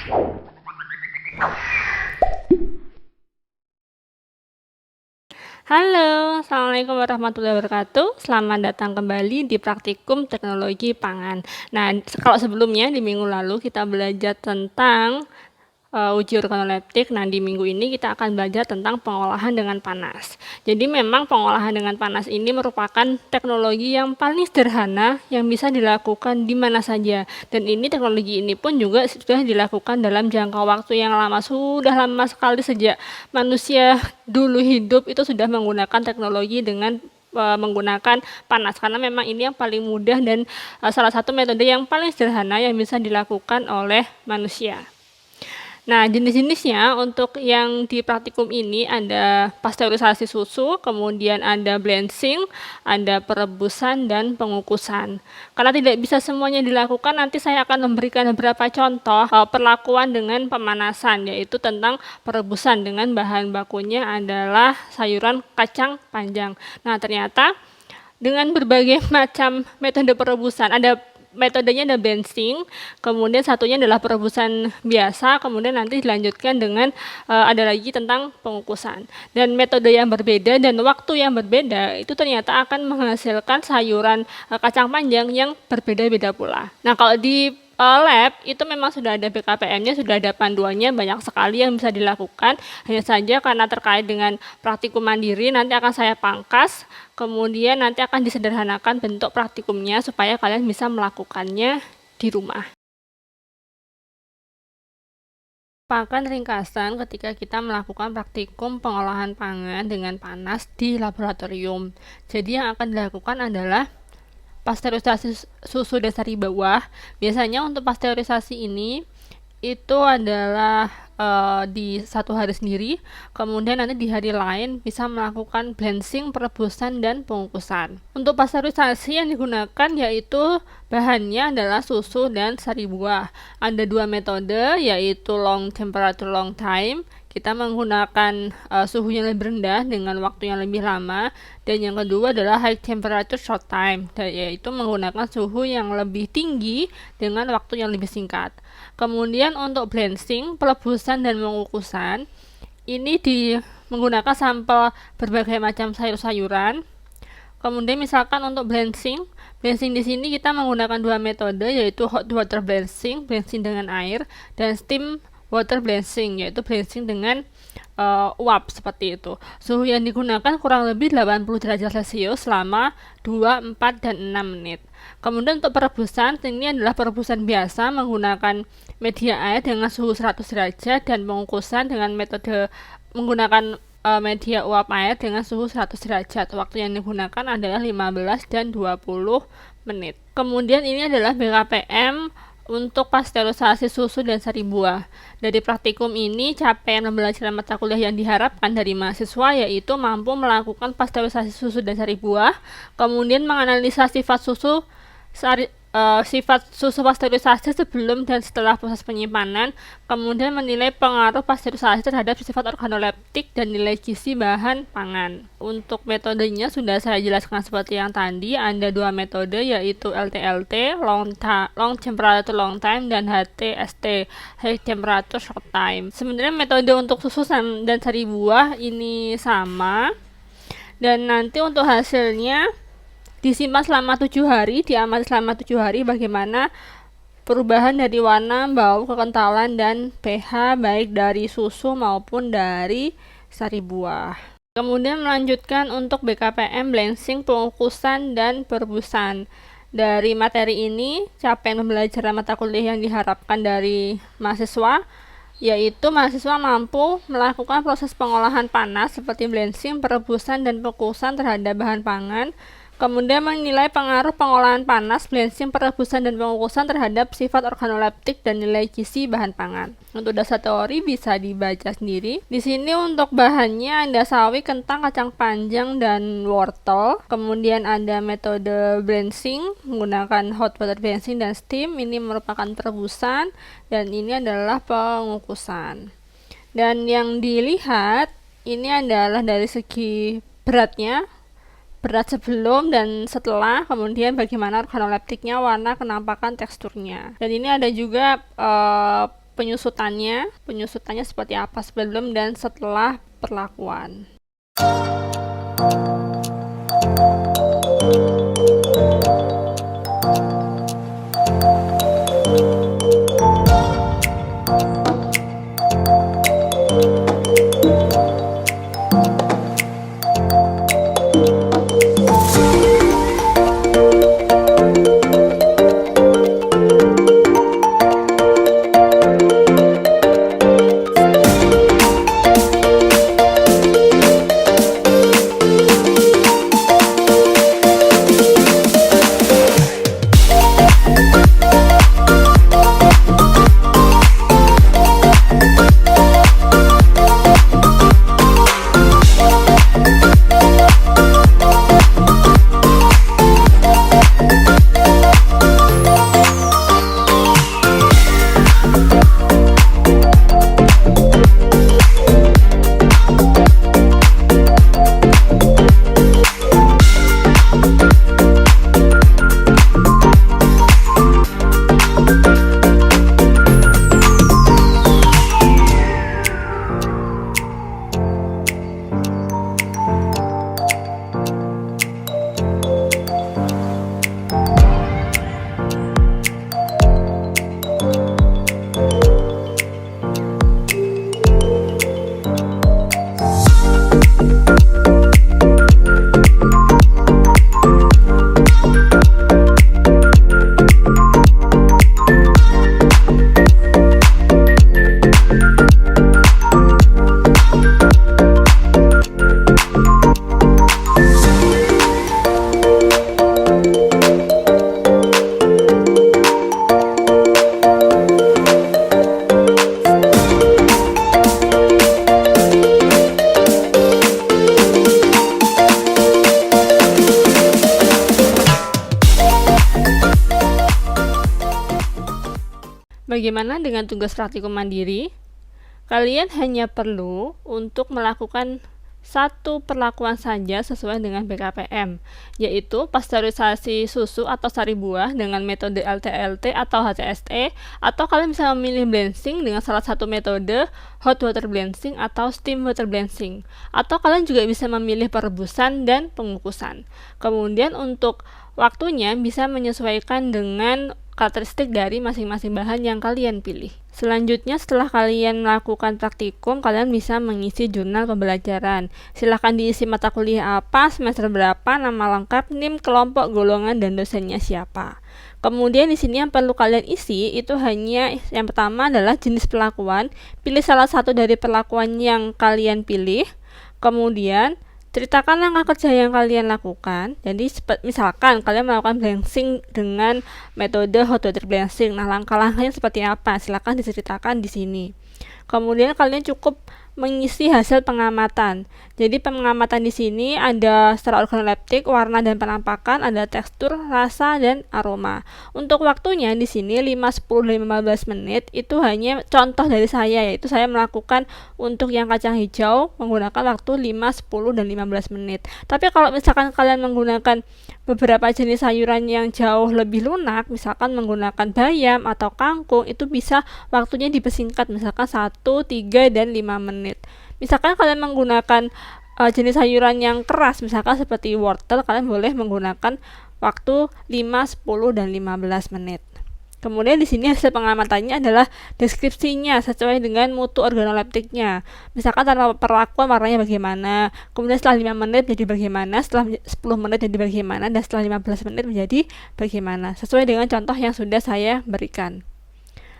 Halo, Assalamualaikum warahmatullahi wabarakatuh. Selamat datang kembali di Praktikum Teknologi Pangan. Nah, kalau sebelumnya di minggu lalu kita belajar tentang uji organoleptik. Nah, di minggu ini kita akan belajar tentang pengolahan dengan panas. Jadi memang pengolahan dengan panas ini merupakan teknologi yang paling sederhana yang bisa dilakukan di mana saja. Dan ini teknologi ini pun juga sudah dilakukan dalam jangka waktu yang lama. Sudah lama sekali sejak manusia dulu hidup itu sudah menggunakan teknologi dengan menggunakan panas, karena memang ini yang paling mudah dan salah satu metode yang paling sederhana yang bisa dilakukan oleh manusia. Nah, jenis-jenisnya untuk yang di praktikum ini ada pasteurisasi susu, kemudian ada blanching, ada perebusan, dan pengukusan. Karena tidak bisa semuanya dilakukan, nanti saya akan memberikan beberapa contoh perlakuan dengan pemanasan, yaitu tentang perebusan dengan bahan bakunya adalah sayuran kacang panjang. Nah, ternyata dengan berbagai macam metode perebusan, metodenya ada blanching, kemudian satunya adalah perebusan biasa, kemudian nanti dilanjutkan dengan ada lagi tentang pengukusan. Dan metode yang berbeda dan waktu yang berbeda itu ternyata akan menghasilkan sayuran kacang panjang yang berbeda-beda pula. Nah, kalau di lab itu memang sudah ada BKPM-nya, sudah ada panduannya, banyak sekali yang bisa dilakukan. Hanya saja karena terkait dengan praktikum mandiri nanti akan saya pangkas, kemudian nanti akan disederhanakan bentuk praktikumnya supaya kalian bisa melakukannya di rumah. Merupakan ringkasan ketika kita melakukan praktikum pengolahan pangan dengan panas di laboratorium. Jadi yang akan dilakukan adalah pasteurisasi susu dasar di bawah. Biasanya untuk pasteurisasi ini itu adalah di satu hari sendiri, kemudian nanti di hari lain bisa melakukan blanching, perebusan, dan pengukusan. Untuk pasteurisasi yang digunakan yaitu bahannya adalah susu dan sari buah. Ada dua metode, yaitu long temperature long time. Kita menggunakan suhu yang lebih rendah dengan waktu yang lebih lama, dan yang kedua adalah high temperature short time, yaitu menggunakan suhu yang lebih tinggi dengan waktu yang lebih singkat. Kemudian untuk blanching, pelebusan, dan pengukusan ini menggunakan sampel berbagai macam sayur-sayuran. Kemudian misalkan untuk blanching di sini kita menggunakan dua metode, yaitu hot water blanching dengan air, dan steam water blanching, yaitu blanching dengan uap seperti itu. Suhu yang digunakan kurang lebih 80 derajat Celcius selama 2, 4, dan 6 menit. Kemudian untuk perebusan, ini adalah perebusan biasa menggunakan media air dengan suhu 100 derajat, dan pengukusan dengan metode menggunakan media uap air dengan suhu 100 derajat. Waktu yang digunakan adalah 15 dan 20 menit. Kemudian ini adalah BKPM untuk pasteurisasi susu dan sari buah. Dari praktikum ini, capaian pembelajaran mata kuliah yang diharapkan dari mahasiswa yaitu mampu melakukan pasteurisasi susu dan sari buah, kemudian menganalisa sifat susu pasteurisasi sebelum dan setelah proses penyimpanan, kemudian menilai pengaruh pasteurisasi terhadap sifat organoleptik dan nilai gizi bahan pangan. Untuk metodenya sudah saya jelaskan seperti yang tadi, ada dua metode yaitu LTLT, long temperature long time, dan HTST, high temperature short time. Sebenarnya metode untuk susu dan sari buah ini sama, dan nanti untuk hasilnya disimpan selama 7 hari, diamati selama 7 hari bagaimana perubahan dari warna, bau, kekentalan, dan pH baik dari susu maupun dari sari buah. Kemudian melanjutkan untuk BKPM, blanching, pengukusan, dan perebusan. Dari materi ini, capaian pembelajaran mata kuliah yang diharapkan dari mahasiswa yaitu mahasiswa mampu melakukan proses pengolahan panas seperti blanching, perebusan, dan pengukusan terhadap bahan pangan, kemudian menilai pengaruh pengolahan panas, blanching, perebusan, dan pengukusan terhadap sifat organoleptik dan nilai gizi bahan pangan. Untuk dasar teori bisa dibaca sendiri. Di sini untuk bahannya ada sawi, kentang, kacang panjang, dan wortel. Kemudian ada metode blanching menggunakan hot water blanching dan steam. Ini merupakan perebusan, dan ini adalah pengukusan. Dan yang dilihat ini adalah dari segi beratnya, berat sebelum dan setelah, kemudian bagaimana organoleptiknya, warna, kenampakan, teksturnya. Dan ini ada juga penyusutannya seperti apa sebelum dan setelah perlakuan. Bagaimana dengan tugas praktikum mandiri? Kalian hanya perlu untuk melakukan satu perlakuan saja sesuai dengan BKPM, yaitu pasteurisasi susu atau sari buah dengan metode LTLT atau HCST, atau kalian bisa memilih blanching dengan salah satu metode hot water blanching atau steam water blanching, atau kalian juga bisa memilih perebusan dan pengukusan. Kemudian untuk waktunya bisa menyesuaikan dengan karakteristik dari masing-masing bahan yang kalian pilih. Selanjutnya, setelah kalian melakukan praktikum, kalian bisa mengisi jurnal pembelajaran. Silahkan diisi mata kuliah apa, semester berapa, nama lengkap, NIM, kelompok, golongan, dan dosennya siapa. Kemudian di sini yang perlu kalian isi itu hanya yang pertama adalah jenis perlakuan. Pilih salah satu dari perlakuan yang kalian pilih. Kemudian ceritakan langkah kerja yang kalian lakukan. Jadi misalkan kalian melakukan blanching dengan metode hot water blanching. Nah, langkah-langkahnya seperti apa? Silakan diceritakan di sini. Kemudian kalian cukup mengisi hasil pengamatan. Jadi pengamatan di sini ada secara organoleptik, warna dan penampakan, ada tekstur, rasa, dan aroma. Untuk waktunya di sini 5, 10, dan 15 menit itu hanya contoh dari saya, yaitu saya melakukan untuk yang kacang hijau menggunakan waktu 5, 10, dan 15 menit. Tapi kalau misalkan kalian menggunakan beberapa jenis sayuran yang jauh lebih lunak, misalkan menggunakan bayam atau kangkung, itu bisa waktunya dipersingkat, misalkan 1, 3, dan 5 menit. Misalkan kalian menggunakan jenis sayuran yang keras, misalkan seperti wortel, kalian boleh menggunakan waktu 5, 10, dan 15 menit. Kemudian di sini hasil pengamatannya adalah deskripsinya sesuai dengan mutu organoleptiknya. Misalkan tanpa perlakuan warnanya bagaimana, kemudian setelah 5 menit menjadi bagaimana, setelah 10 menit menjadi bagaimana, dan setelah 15 menit menjadi bagaimana, sesuai dengan contoh yang sudah saya berikan.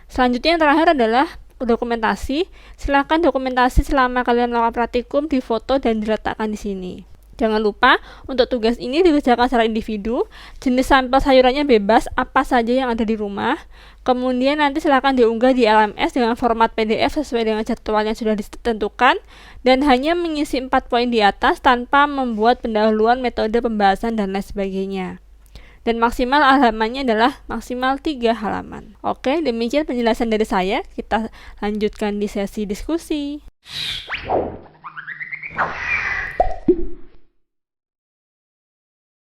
Selanjutnya yang terakhir adalah dokumentasi. Silakan dokumentasi selama kalian melakukan praktikum, difoto dan diletakkan di sini. Jangan lupa untuk tugas ini dikerjakan secara individu. Jenis sampel sayurannya bebas, apa saja yang ada di rumah. Kemudian nanti silakan diunggah di LMS dengan format PDF sesuai dengan jadwal yang sudah ditentukan, dan hanya mengisi 4 poin di atas tanpa membuat pendahuluan metode pembahasan dan lain sebagainya. Dan maksimal halamannya adalah maksimal 3 halaman. Oke, demikian penjelasan dari saya. Kita lanjutkan di sesi diskusi.